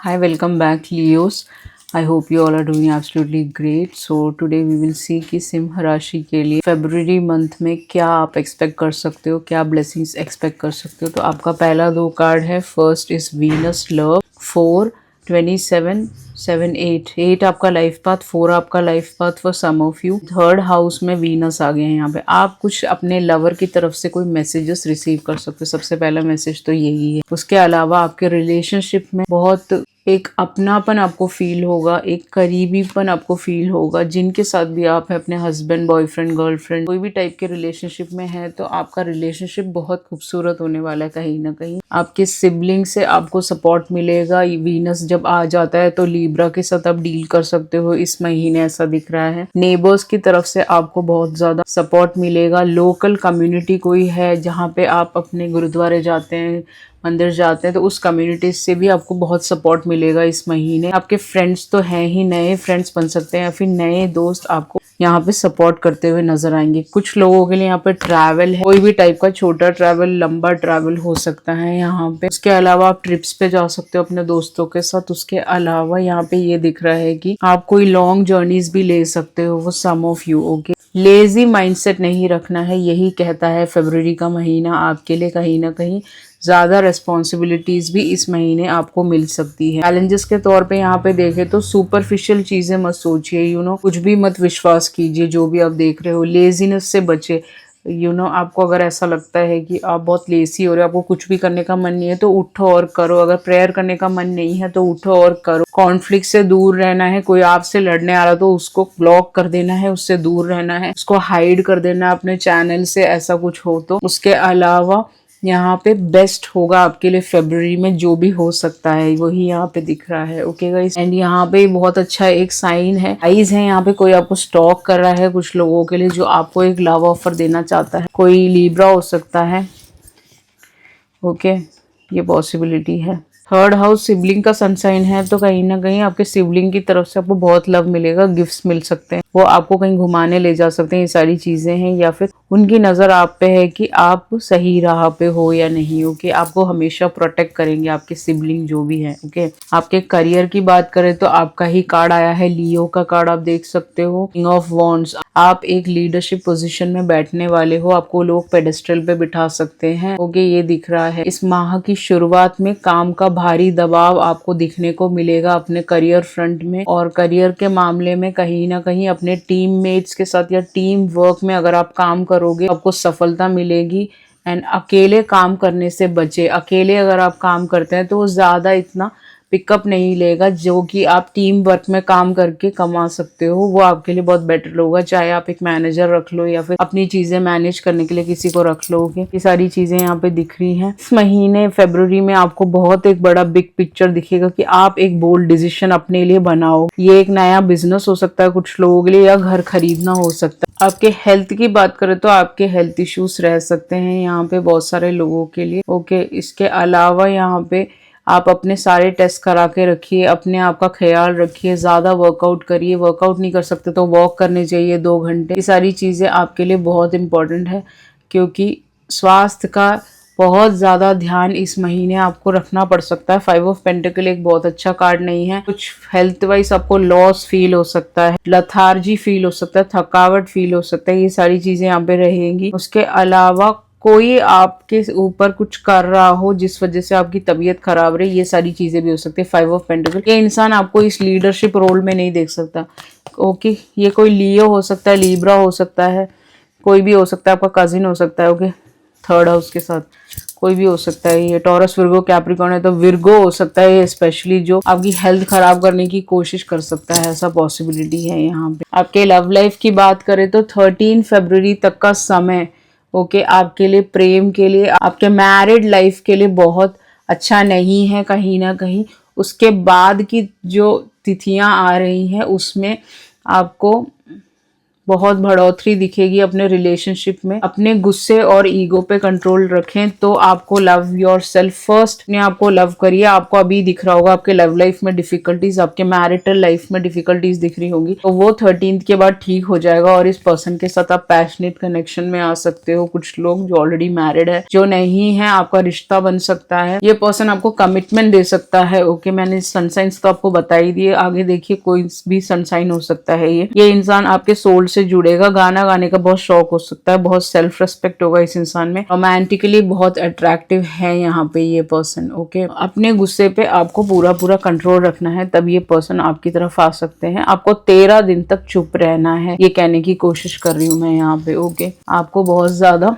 Hi, welcome back, Leos. I hope you all are doing absolutely great. So today we will see कि सिंह राशि के लिए फरवरी month में क्या आप एक्सपेक्ट कर सकते हो, क्या ब्लेसिंग्स एक्सपेक्ट कर सकते हो। तो आपका पहला दो कार्ड है, फर्स्ट इज वीनस लव 4 27 7 8 आपका लाइफ पाथ, 4 आपका life path for some of you. Third house में वीनस आ गए हैं यहाँ पे। आप कुछ अपने लवर की तरफ से कोई मैसेजेस रिसीव कर सकते हो। सबसे पहला मैसेज तो यही है। उसके अलावा आपके रिलेशनशिप में बहुत एक अपनापन आपको फील होगा, एक करीबीपन आपको फील होगा। जिनके साथ भी आप है, अपने हस्बैंड, बॉयफ्रेंड, गर्लफ्रेंड, कोई भी टाइप के रिलेशनशिप में है, तो आपका रिलेशनशिप बहुत खूबसूरत होने वाला है। कहीं ना कहीं आपके सिबलिंग से आपको सपोर्ट मिलेगा। वीनस जब आ जाता है तो लीब्रा के साथ आप डील कर सकते हो इस महीने, ऐसा दिख रहा है। नेबर्स की तरफ से आपको बहुत ज्यादा सपोर्ट मिलेगा। लोकल कम्युनिटी कोई है जहाँ पे आप अपने गुरुद्वारे जाते हैं, मंदिर जाते हैं, तो उस कम्युनिटी से भी आपको बहुत सपोर्ट मिलेगा इस महीने। आपके फ्रेंड्स तो हैं ही, नए फ्रेंड्स बन सकते हैं या फिर नए दोस्त आपको यहाँ पे सपोर्ट करते हुए नजर आएंगे। कुछ लोगों के लिए यहाँ पे ट्रैवल है, कोई भी टाइप का, छोटा ट्रैवल, लंबा ट्रैवल हो सकता है यहाँ पे। उसके अलावा आप ट्रिप्स पे जा सकते हो अपने दोस्तों के साथ। उसके अलावा यहाँ पे ये दिख रहा है कि आप कोई लॉन्ग जर्नीज भी ले सकते हो, वो some of you. Okay, lazy mindset नहीं रखना है, यही कहता है फरवरी का महीना आपके लिए। कहीं ना कहीं ज्यादा रेस्पॉन्सिबिलिटीज भी इस महीने आपको मिल सकती है। चैलेंजेस के तौर पे यहाँ पे देखें तो सुपरफिशियल चीजें मत सोचिए, कुछ भी मत विश्वास कीजिए जो भी आप देख रहे हो। लेजीनेस से बचे। आपको अगर ऐसा लगता है कि आप बहुत लेजी हो रहे हो, आपको कुछ भी करने का मन नहीं है, तो उठो और करो। अगर प्रेयर करने का मन नहीं है तो उठो और करो। कॉन्फ्लिक्ट से दूर रहना है। कोई आपसे लड़ने आ रहा तो उसको ब्लॉक कर देना है, उससे दूर रहना है, उसको हाइड कर देना है अपने चैनल से, ऐसा कुछ हो तो। उसके अलावा यहाँ पे बेस्ट होगा आपके लिए फरवरी में, जो भी हो सकता है वही यहाँ पे दिख रहा है। ओके गाइस, एंड यहाँ पे बहुत अच्छा एक साइन है, आइज है यहाँ पे। कोई आपको स्टॉक कर रहा है कुछ लोगों के लिए, जो आपको एक लव ऑफर देना चाहता है। कोई लीब्रा हो सकता है। ओके, ये पॉसिबिलिटी है। थर्ड हाउस सिबलिंग का सनसाइन है, तो कहीं ना कहीं आपके सिबलिंग की तरफ से आपको बहुत लव मिलेगा। गिफ्ट्स मिल सकते हैं, वो आपको कहीं घुमाने ले जा सकते हैं, ये सारी चीजें हैं। या फिर उनकी नजर आप पे है कि आप सही राह पे हो या नहीं। ओके, आपको हमेशा प्रोटेक्ट करेंगे आपके सिबलिंग जो भी है। ओके, आपके करियर की बात करें तो आपका ही कार्ड आया है, लियो का कार्ड आप देख सकते हो, किंग ऑफ वॉन्ड्स। आप एक लीडरशिप पोजीशन में बैठने वाले हो, आपको लोग पेडेस्टल पे बिठा सकते हैं। ओके, ये दिख रहा है। इस माह की शुरुआत में काम का भारी दबाव आपको दिखने को मिलेगा अपने करियर फ्रंट में। और करियर के मामले में कहीं ना कहीं अपने टीममेट्स के साथ या टीम वर्क में अगर आप काम करोगे, आपको सफलता मिलेगी। एंड अकेले काम करने से बचे। अकेले अगर आप काम करते हैं तो वो ज्यादा इतना पिकअप नहीं लेगा, जो कि आप टीम वर्क में काम करके कमा सकते हो, वो आपके लिए बहुत बेटर होगा। चाहे आप एक मैनेजर रख लो या फिर अपनी चीजें मैनेज करने के लिए किसी को रख लोगे। ये सारी चीजें यहाँ पे दिख रही हैं। इस महीने फरवरी में आपको बहुत एक बड़ा बिग पिक्चर दिखेगा कि आप एक बोल्ड डिसीजन अपने लिए बनाओ। ये एक नया बिजनेस हो सकता है कुछ लोगों के लिए, या घर खरीदना हो सकता है। आपके हेल्थ की बात करें तो आपके हेल्थ इश्यूज रह सकते हैं यहाँ पे बहुत सारे लोगों के लिए। ओके, इसके अलावा यहाँ पे आप अपने सारे टेस्ट करा के रखिए, अपने आप का ख्याल रखिए, ज्यादा वर्कआउट करिए। वर्कआउट नहीं कर सकते तो वॉक करने चाहिए 2 घंटे। ये सारी चीजें आपके लिए बहुत इंपॉर्टेंट है, क्योंकि स्वास्थ्य का बहुत ज्यादा ध्यान इस महीने आपको रखना पड़ सकता है। 5 ऑफ पेंटिकल एक बहुत अच्छा कार्ड नहीं है। कुछ हेल्थ वाइज आपको लॉस फील हो सकता है, लथार्जी फील हो सकता है, थकावट फील हो सकता है। ये सारी चीजें यहाँ पे रहेंगी। उसके अलावा कोई आपके ऊपर कुछ कर रहा हो जिस वजह से आपकी तबीयत खराब रही, ये सारी चीजें भी हो सकती है। 5 ऑफ पेंटिकल, ये इंसान आपको इस लीडरशिप रोल में नहीं देख सकता। ओके, ये कोई लियो हो सकता है, लीब्रा हो सकता है, कोई भी हो सकता है, आपका कजिन हो सकता है। ओके, थर्ड हाउस के साथ कोई भी हो सकता है। ये टॉरस, विर्गो, कैप्रिकॉर्न है तो विर्गो हो सकता है ये, स्पेशली जो आपकी हेल्थ खराब करने की कोशिश कर सकता है, ऐसा पॉसिबिलिटी है यहाँ पे। आपके लव लाइफ की बात करें तो 13 फरवरी तक का समय ओके आपके लिए, प्रेम के लिए, आपके मैरिड लाइफ के लिए बहुत अच्छा नहीं है कहीं ना कहीं। उसके बाद की जो तिथियां आ रही हैं उसमें आपको बहुत बढ़ोतरी दिखेगी अपने रिलेशनशिप में। अपने गुस्से और ईगो पे कंट्रोल रखें तो आपको लव योर सेल्फ फर्स्ट, अपने आपको लव करिए। आपको अभी दिख रहा होगा आपके लव लाइफ में डिफिकल्टीज, आपके मैरिटल लाइफ में डिफिकल्टीज दिख रही होंगी, तो वो 13th के बाद ठीक हो जाएगा और इस पर्सन के साथ आप पैशनेट कनेक्शन में आ सकते हो। कुछ लोग जो ऑलरेडी मैरिड है, जो नहीं है, आपका रिश्ता बन सकता है। ये पर्सन आपको कमिटमेंट दे सकता है। ओके, मैंने सनसाइन्स तो आपको बता ही दिए, आगे देखिए कोई भी सनसाइन हो सकता है। ये इंसान आपके सोल से जुड़ेगा। गाना गाने का बहुत शौक हो सकता है, बहुत सेल्फ रेस्पेक्ट होगा इस इंसान में, रोमांटिकली बहुत अट्रैक्टिव है यहाँ पे ये पर्सन। ओके, अपने गुस्से पे आपको पूरा कंट्रोल रखना है, तब ये पर्सन आपकी तरफ आ सकते हैं। आपको 13 दिन तक चुप रहना है, ये कहने की कोशिश कर रही हूँ मैं यहाँ पे। ओके, आपको बहुत ज्यादा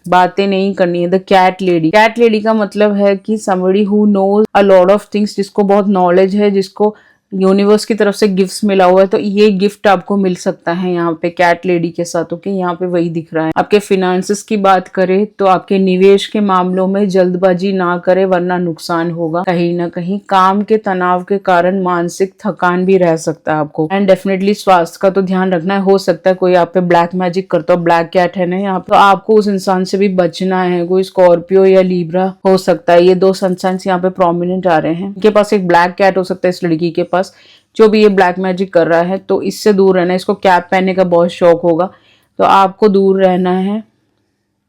बातें नहीं करनी है। The cat lady, cat lady का मतलब है कि somebody who knows a lot of things, जिसको बहुत नॉलेज है, जिसको यूनिवर्स की तरफ से गिफ्ट्स मिला हुआ है, तो ये गिफ्ट आपको मिल सकता है यहाँ पे कैट लेडी के साथ। ओके, यहाँ पे वही दिख रहा है। आपके फिनेंसेस की बात करें तो आपके निवेश के मामलों में जल्दबाजी ना करें वरना नुकसान होगा। कहीं ना कहीं काम के तनाव के कारण मानसिक थकान भी रह सकता है आपको। एंड डेफिनेटली स्वास्थ्य का तो ध्यान रखना है। हो सकता है कोई आप पे ब्लैक मैजिक करता हो, ब्लैक कैट है ना यहाँ पे, तो आपको उस इंसान से भी बचना है। कोई स्कॉर्पियो या लीब्रा हो सकता है। ये दो सनसाइन्स यहाँ पे प्रोमिनेंट आ रहे हैं। इनके पास एक ब्लैक कैट हो सकता है इस लड़की के पास, जो भी ये ब्लैक मैजिक कर रहा है, तो इससे दूर रहना है। इसको कैप पहनने का बहुत शौक होगा, तो आपको दूर रहना है।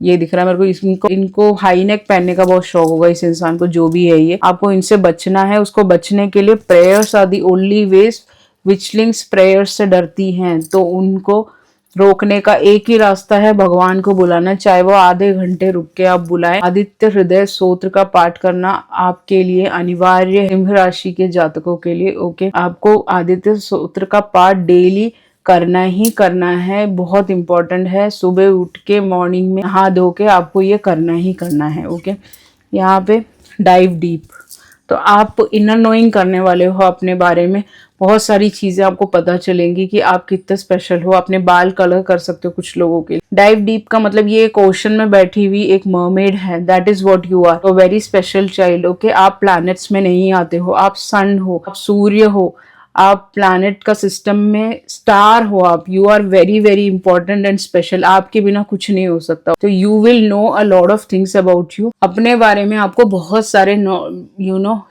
ये दिख रहा है मेरे को, इनको हाई नेक पहनने का बहुत शौक होगा इस इंसान को, जो भी है ये। आपको इनसे बचना है। उसको बचने के लिए prayers are the only ways. विचलिंग्स प्रेयर्स से डरती हैं, तो उनको रोकने का एक ही रास्ता है, भगवान को बुलाना। चाहे वो आधे घंटे रुक के आप बुलाएं। आदित्य हृदय स्तोत्र का पाठ करना आपके लिए अनिवार्य, सिंह राशि के जातकों के लिए। ओके, आपको आदित्य स्तोत्र का पाठ डेली करना ही करना है, बहुत इंपॉर्टेंट है। सुबह उठ के मॉर्निंग में नहा धो के आपको ये करना ही करना है। ओके, यहाँ पे डाइव डीप, तो आप इनर नोइंग करने वाले हो अपने बारे में। बहुत सारी चीजें आपको पता चलेंगी कि आप कितने स्पेशल हो। अपने बाल कलर कर सकते हो कुछ लोगों के लिए। डाइव डीप का मतलब ये एक ओशन में बैठी हुई एक मरमेड है। That is what you are, very special child. Okay, आप प्लैनेट्स में नहीं आते हो, आप सन हो, आप सूर्य हो, आप प्लैनेट का सिस्टम में स्टार हो। आप you are very very important and special. आपके बिना कुछ नहीं हो सकता। तो you will know a lot of things about you. अपने बारे में आपको बहुत सारे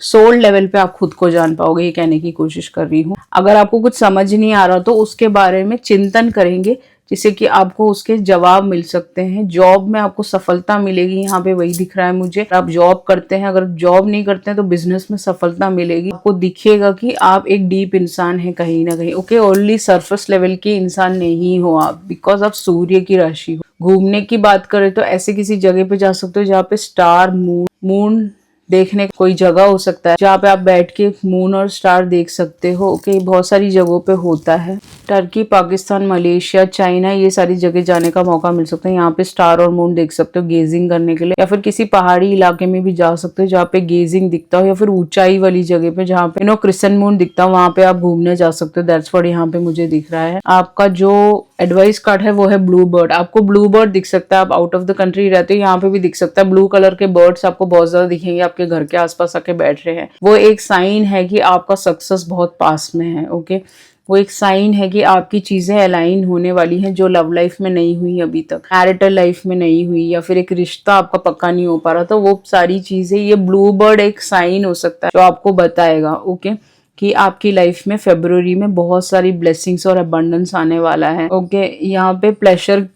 सोल लेवल पे आप खुद को जान पाओगे, ये कहने की कोशिश कर रही हूँ। अगर आपको कुछ समझ नहीं आ रहा तो उसके बारे में चिंतन करेंगे, जिससे कि आपको उसके जवाब मिल सकते हैं। जॉब में आपको सफलता मिलेगी, यहाँ पे वही दिख रहा है मुझे। आप जॉब करते हैं, अगर जॉब नहीं करते हैं तो बिजनेस में सफलता मिलेगी। आपको दिखेगा कि आप एक डीप इंसान हैं कहीं ना कहीं। ओके, ओनली सरफेस लेवल के इंसान नहीं हो आप, बिकॉज आप सूर्य की राशि हो। घूमने की बात करें तो ऐसे किसी जगह पे जा सकते हो जहाँ पे स्टार, मून देखने का कोई जगह हो सकता है जहाँ पे आप बैठ के मून और स्टार देख सकते हो। ओके, बहुत सारी जगहों पे होता है। टर्की, पाकिस्तान, मलेशिया, चाइना, ये सारी जगह जाने का मौका मिल सकता है। यहाँ पे स्टार और मून देख सकते हो गेजिंग करने के लिए। या फिर किसी पहाड़ी इलाके में भी जा सकते हो जहाँ पे गेजिंग दिखता हो, या फिर ऊंचाई वाली जगह पे जहाँ पे क्रिसेंट मून दिखता हो, वहां पे आप घूमने जा सकते हो। दैट्स व्हाट यहाँ पे मुझे दिख रहा है। आपका जो एडवाइस कार्ड है वो है ब्लू बर्ड। आपको ब्लू बर्ड दिख सकता है। आप आउट ऑफ द कंट्री रहते हो, यहाँ पे भी दिख सकता है। ब्लू कलर के बर्ड्स आपको बहुत ज्यादा दिखेंगे, आपके घर के आसपास आके बैठ रहे हैं। वो एक साइन है कि आपका सक्सेस बहुत पास में है। ओके, वो एक साइन है कि आपकी चीजें अलाइन होने वाली हैं, जो लव लाइफ में नहीं हुई अभी तक, मैरिटल लाइफ में नहीं हुई, या फिर एक रिश्ता आपका पक्का नहीं हो पा रहा, तो वो सारी चीजें, ये ब्लू बर्ड एक साइन हो सकता है जो आपको बताएगा। ओके, कि आपकी लाइफ में फरवरी में बहुत सारी ब्लेसिंग्स और अबंडेंस आने वाला है। ओके, यहाँ पे प्लेजर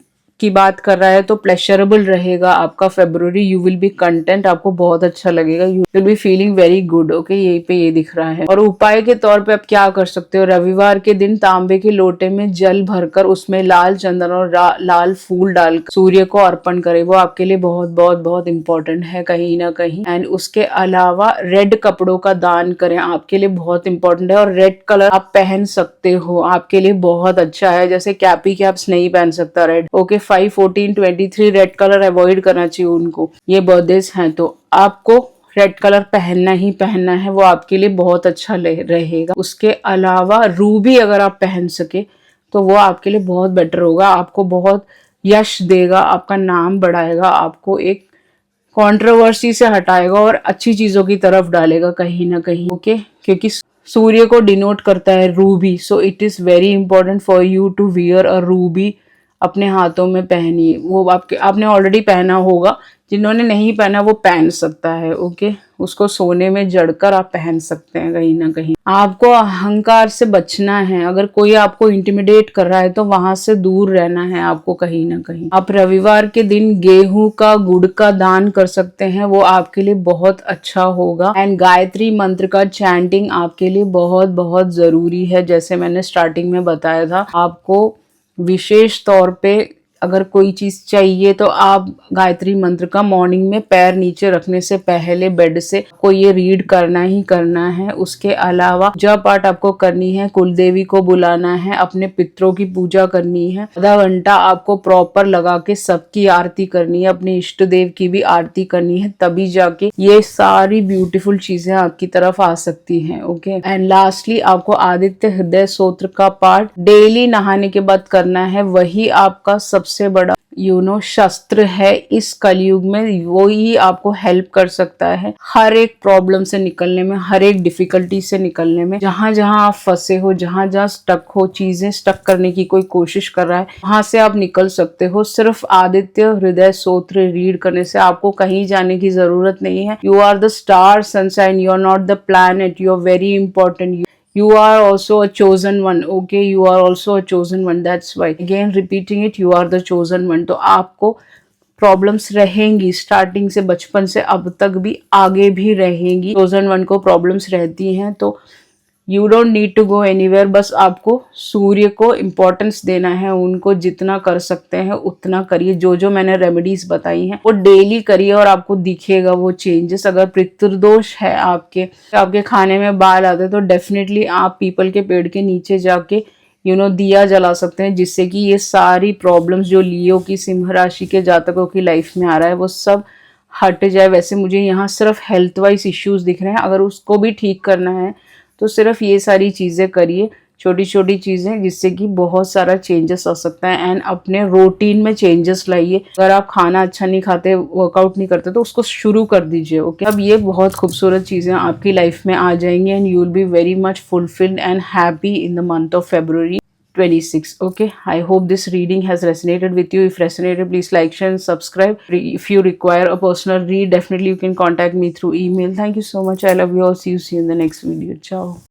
की बात कर रहा है तो प्लेजरेबल रहेगा आपका फरवरी। यू विल बी कंटेंट, आपको बहुत अच्छा लगेगा। You will be feeling very good. Okay, यही पे ये दिख रहा है। और उपाय के तौर पे आप क्या कर सकते हो, रविवार के दिन तांबे के लोटे में जल भरकर उसमें लाल चंदन और लाल फूल डालकर सूर्य को अर्पण करें। वो आपके लिए बहुत बहुत बहुत इंपॉर्टेंट है कहीं ना कहीं। एंड उसके अलावा रेड कपड़ों का दान करें, आपके लिए बहुत इंपॉर्टेंट है। और रेड कलर आप पहन सकते हो, आपके लिए बहुत अच्छा है। जैसे कैपी कैप्स नहीं पहन सकता red. Okay, 5, 14, 23 red colour avoid करना चाहिए उनको। ये बर्थडेज हैं तो आपको रेड कलर पहनना ही पहनना है, वो आपके लिए बहुत अच्छा रहेगा। उसके अलावा रूबी अगर आप पहन सके तो वो आपके लिए बहुत बेटर होगा। आपको बहुत यश देगा, आपका नाम बढ़ाएगा, आपको एक कंट्रोवर्सी से हटाएगा और अच्छी चीजों की तरफ डालेगा कहीं ना कहीं। ओके, क्योंकि सूर्य को डिनोट करता है ruby, so it is very important for you to wear a ruby. अपने हाथों में पहनिए, वो आपने ऑलरेडी पहना होगा, जिन्होंने नहीं पहना वो पहन सकता है। ओके, उसको सोने में जड़कर आप पहन सकते हैं कहीं ना कहीं। आपको अहंकार से बचना है, अगर कोई आपको इंटिमिडेट कर रहा है तो वहां से दूर रहना है आपको कहीं ना कहीं। आप रविवार के दिन गेहूं का गुड़ का दान कर सकते हैं, वो आपके लिए बहुत अच्छा होगा। एंड गायत्री मंत्र का चैंटिंग आपके लिए बहुत बहुत जरूरी है। जैसे मैंने स्टार्टिंग में बताया था, आपको विशेष तौर पे अगर कोई चीज चाहिए तो आप गायत्री मंत्र का मॉर्निंग में पैर नीचे रखने से पहले बेड से को ये रीड करना ही करना है। उसके अलावा जप पाठ आपको करनी है, कुलदेवी को बुलाना है, अपने पितरों की पूजा करनी है, आधा घंटा आपको प्रॉपर लगा के सबकी आरती करनी है, अपने इष्ट देव की भी आरती करनी है, तभी जाके ये सारी ब्यूटीफुल चीजें आपकी तरफ आ सकती हैं। ओके, एंड लास्टली आपको आदित्य हृदय स्तोत्र का पाठ डेली नहाने के बाद करना है। वही आपका सबसे बड़ा शस्त्र है इस कलयुग में, वो ही आपको हेल्प कर सकता है हर एक प्रॉब्लम से निकलने में, हर एक डिफिकल्टी से निकलने में। जहां जहां आप फंसे हो, जहां जहां स्टक हो, चीजें स्टक करने की कोई कोशिश कर रहा है, वहां से आप निकल सकते हो। सिर्फ आदित्य हृदय स्तोत्र रीड करने से आपको कहीं जाने की जरूरत नहीं है। You are the star sunshine, you are not the planet, you are very important, you are also a chosen one. Okay, you are also a chosen one. That's why again repeating it, you are the chosen one. तो आपको problems रहेंगी, starting से बचपन से अब तक भी, आगे भी रहेंगी। chosen one को प्रॉब्लम्स रहती हैं, तो you don't need to go anywhere. बस आपको सूर्य को इम्पोर्टेंस देना है, उनको जितना कर सकते हैं उतना करिए। जो जो मैंने रेमेडीज बताई हैं वो डेली करिए और आपको दिखेगा वो चेंजेस। अगर पितृदोष है आपके खाने में बाल आते हैं तो डेफिनेटली आप पीपल के पेड़ के नीचे जाके दिया जला सकते हैं, जिससे कि ये सारी प्रॉब्लम्स जो लियो की सिंह राशि के जातकों की लाइफ में आ रहा है वो सब हट जाए। वैसे मुझे यहाँ सिर्फ हेल्थ वाइज इश्यूज दिख रहे हैं, अगर उसको भी ठीक करना है तो सिर्फ ये सारी चीजें करिए, छोटी छोटी चीजें, जिससे कि बहुत सारा चेंजेस आ सकता है। एंड अपने रूटीन में चेंजेस लाइए। अगर आप खाना अच्छा नहीं खाते, वर्कआउट नहीं करते, तो उसको शुरू कर दीजिए। ओके, अब ये बहुत खूबसूरत चीजें आपकी लाइफ में आ जाएंगी and you will be very much fulfilled and happy in the month of February 26. Okay, I hope this reading has resonated with you. If resonated, please like, share and subscribe. If you require a personal read, definitely you can contact me through email. Thank you so much. I love you all. See you in the next video. Ciao.